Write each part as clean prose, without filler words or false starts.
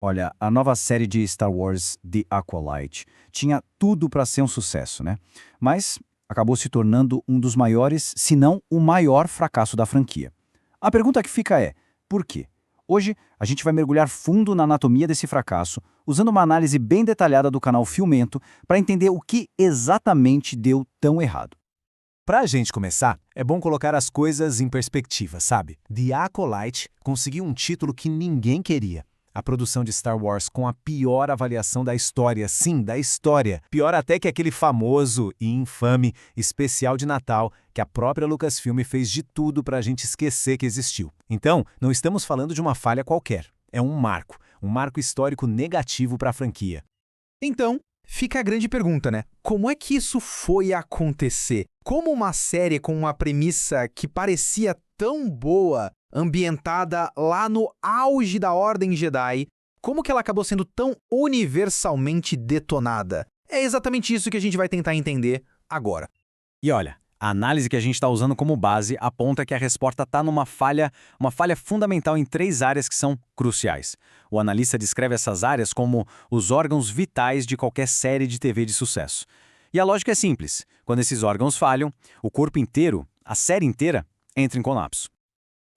Olha, a nova série de Star Wars, The Acolyte, tinha tudo para ser um sucesso, né? Mas acabou se tornando um dos maiores, se não o maior fracasso da franquia. A pergunta que fica é, por quê? Hoje, a gente vai mergulhar fundo na anatomia desse fracasso, usando uma análise bem detalhada do canal Filmento para entender o que exatamente deu tão errado. Pra gente começar, é bom colocar as coisas em perspectiva, sabe? The Acolyte conseguiu um título que ninguém queria. A produção de Star Wars com a pior avaliação da história, sim, da história. Pior até que aquele famoso e infame especial de Natal que a própria Lucasfilm fez de tudo pra gente esquecer que existiu. Então, não estamos falando de uma falha qualquer. É um marco histórico negativo para a franquia. Então, fica a grande pergunta, né? Como é que isso foi acontecer? Como uma série com uma premissa que parecia tão boa, ambientada lá no auge da Ordem Jedi, como que ela acabou sendo tão universalmente detonada? É exatamente isso que a gente vai tentar entender agora. E olha, a análise que a gente está usando como base aponta que a resposta está numa falha, uma falha fundamental em 3 áreas que são cruciais. O analista descreve essas áreas como os órgãos vitais de qualquer série de TV de sucesso. E a lógica é simples. Quando esses órgãos falham, o corpo inteiro, a série inteira, entra em colapso.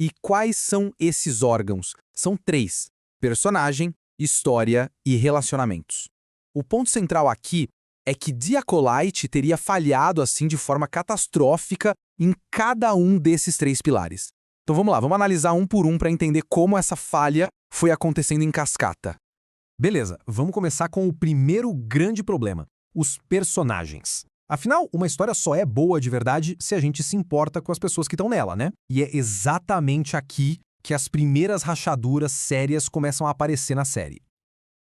E quais são esses órgãos? São 3: personagem, história e relacionamentos. O ponto central aqui é que The Acolyte teria falhado assim de forma catastrófica em cada um desses 3 pilares. Então vamos lá, vamos analisar um por um para entender como essa falha foi acontecendo em cascata. Beleza, vamos começar com o primeiro grande problema: os personagens. Afinal, uma história só é boa de verdade se a gente se importa com as pessoas que estão nela, né? E é exatamente aqui que as primeiras rachaduras sérias começam a aparecer na série.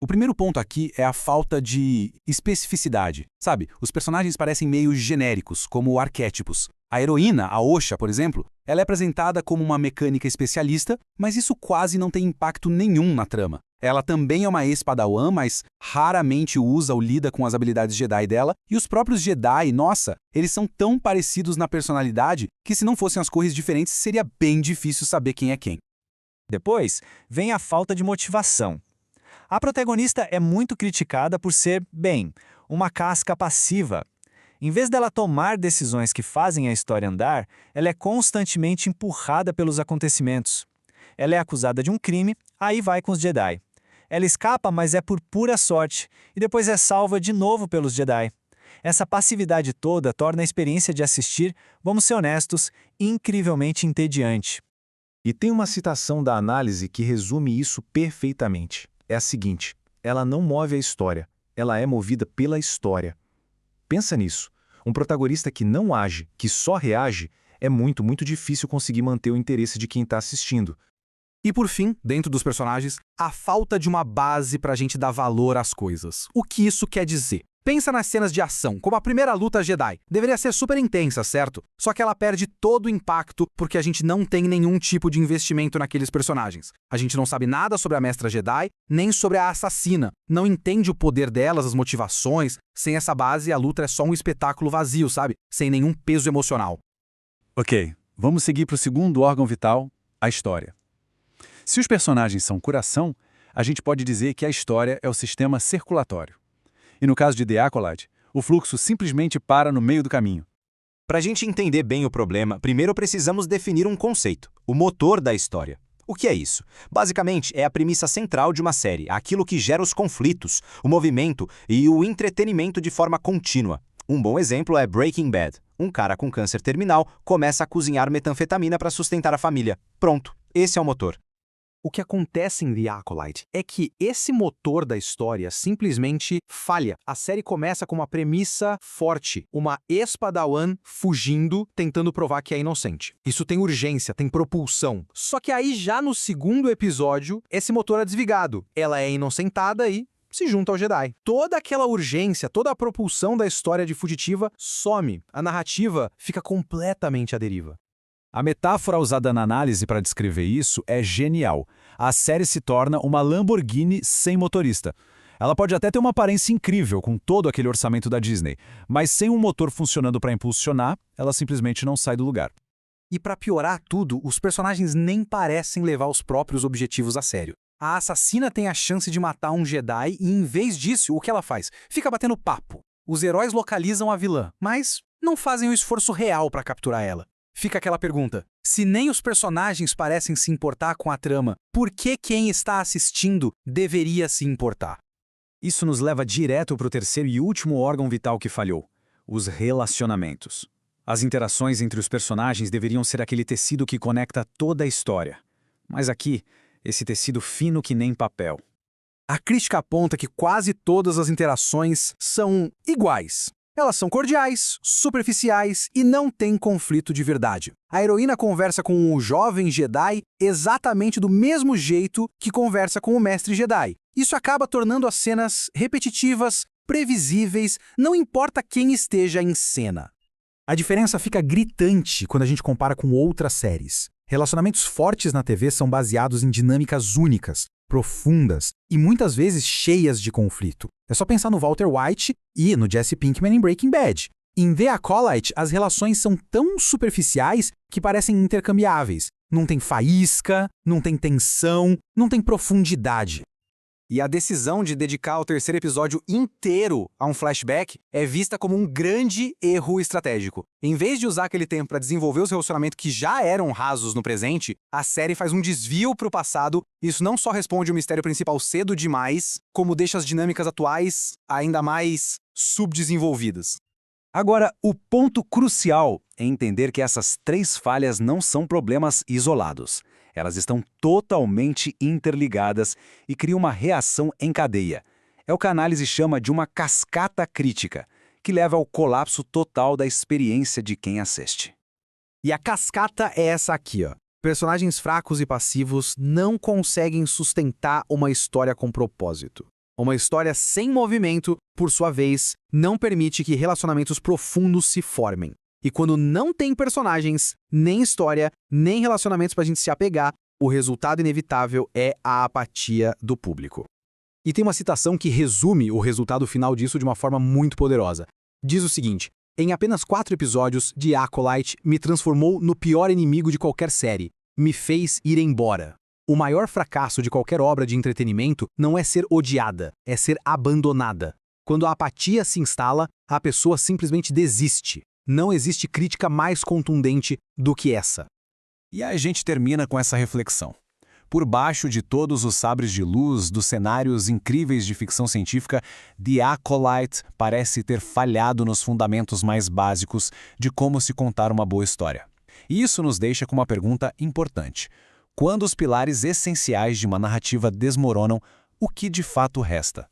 O primeiro ponto aqui é a falta de especificidade. Sabe, os personagens parecem meio genéricos, como arquétipos. A heroína, a Osha, por exemplo, ela é apresentada como uma mecânica especialista, mas isso quase não tem impacto nenhum na trama. Ela também é uma ex-padawan, mas raramente usa ou lida com as habilidades Jedi dela, e os próprios Jedi, nossa, eles são tão parecidos na personalidade que se não fossem as cores diferentes seria bem difícil saber quem é quem. Depois, vem a falta de motivação. A protagonista é muito criticada por ser, bem, uma casca passiva. Em vez dela tomar decisões que fazem a história andar, ela é constantemente empurrada pelos acontecimentos. Ela é acusada de um crime, aí vai com os Jedi. Ela escapa, mas é por pura sorte, e depois é salva de novo pelos Jedi. Essa passividade toda torna a experiência de assistir, vamos ser honestos, incrivelmente entediante. E tem uma citação da análise que resume isso perfeitamente. É a seguinte: ela não move a história, ela é movida pela história. Pensa nisso. Um protagonista que não age, que só reage, é muito difícil conseguir manter o interesse de quem está assistindo. E por fim, dentro dos personagens, a falta de uma base pra gente dar valor às coisas. O que isso quer dizer? Pensa nas cenas de ação, como a primeira luta Jedi. Deveria ser super intensa, certo? Só que ela perde todo o impacto porque a gente não tem nenhum tipo de investimento naqueles personagens. A gente não sabe nada sobre a Mestra Jedi, nem sobre a assassina. Não entende o poder delas, as motivações. Sem essa base, a luta é só um espetáculo vazio, sabe? Sem nenhum peso emocional. Ok, vamos seguir para o segundo órgão vital, a história. Se os personagens são coração, a gente pode dizer que a história é o sistema circulatório. E no caso de The Acolyte, o fluxo simplesmente para no meio do caminho. Para a gente entender bem o problema, primeiro precisamos definir um conceito, o motor da história. O que é isso? Basicamente, é a premissa central de uma série, aquilo que gera os conflitos, o movimento e o entretenimento de forma contínua. Um bom exemplo é Breaking Bad. Um cara com câncer terminal começa a cozinhar metanfetamina para sustentar a família. Pronto, esse é o motor. O que acontece em The Acolyte é que esse motor da história simplesmente falha. A série começa com uma premissa forte, uma ex-padawan fugindo, tentando provar que é inocente. Isso tem urgência, tem propulsão. Só que aí já no segundo episódio, esse motor é desligado. Ela é inocentada e se junta ao Jedi. Toda aquela urgência, toda a propulsão da história de fugitiva some. A narrativa fica completamente à deriva. A metáfora usada na análise para descrever isso é genial. A série se torna uma Lamborghini sem motorista. Ela pode até ter uma aparência incrível com todo aquele orçamento da Disney, mas sem um motor funcionando para impulsionar, ela simplesmente não sai do lugar. E para piorar tudo, os personagens nem parecem levar os próprios objetivos a sério. A assassina tem a chance de matar um Jedi e, em vez disso, o que ela faz? Fica batendo papo. Os heróis localizam a vilã, mas não fazem o esforço real para capturar ela. Fica aquela pergunta: se nem os personagens parecem se importar com a trama, por que quem está assistindo deveria se importar? Isso nos leva direto para o terceiro e último órgão vital que falhou: os relacionamentos. As interações entre os personagens deveriam ser aquele tecido que conecta toda a história. Mas aqui, esse tecido fino que nem papel. A crítica aponta que quase todas as interações são iguais. Elas são cordiais, superficiais e não têm conflito de verdade. A heroína conversa com o jovem Jedi exatamente do mesmo jeito que conversa com o mestre Jedi. Isso acaba tornando as cenas repetitivas, previsíveis, não importa quem esteja em cena. A diferença fica gritante quando a gente compara com outras séries. Relacionamentos fortes na TV são baseados em dinâmicas únicas, profundas e muitas vezes cheias de conflito. É só pensar no Walter White e no Jesse Pinkman em Breaking Bad. Em The Acolyte, as relações são tão superficiais que parecem intercambiáveis. Não tem faísca, não tem tensão, não tem profundidade. E a decisão de dedicar o terceiro episódio inteiro a um flashback é vista como um grande erro estratégico. Em vez de usar aquele tempo para desenvolver os relacionamentos que já eram rasos no presente, a série faz um desvio para o passado. Isso não só responde o mistério principal cedo demais, como deixa as dinâmicas atuais ainda mais subdesenvolvidas. Agora, o ponto crucial é entender que essas três falhas não são problemas isolados. Elas estão totalmente interligadas e criam uma reação em cadeia. É o que a análise chama de uma cascata crítica, que leva ao colapso total da experiência de quem assiste. E a cascata é essa aqui, ó. Personagens fracos e passivos não conseguem sustentar uma história com propósito. Uma história sem movimento, por sua vez, não permite que relacionamentos profundos se formem. E quando não tem personagens, nem história, nem relacionamentos pra gente se apegar, o resultado inevitável é a apatia do público. E tem uma citação que resume o resultado final disso de uma forma muito poderosa. Diz o seguinte: em apenas 4 episódios, The Acolyte me transformou no pior inimigo de qualquer série. Me fez ir embora. O maior fracasso de qualquer obra de entretenimento não é ser odiada, é ser abandonada. Quando a apatia se instala, a pessoa simplesmente desiste. Não existe crítica mais contundente do que essa. E a gente termina com essa reflexão. Por baixo de todos os sabres de luz dos cenários incríveis de ficção científica, The Acolyte parece ter falhado nos fundamentos mais básicos de como se contar uma boa história. E isso nos deixa com uma pergunta importante. Quando os pilares essenciais de uma narrativa desmoronam, o que de fato resta?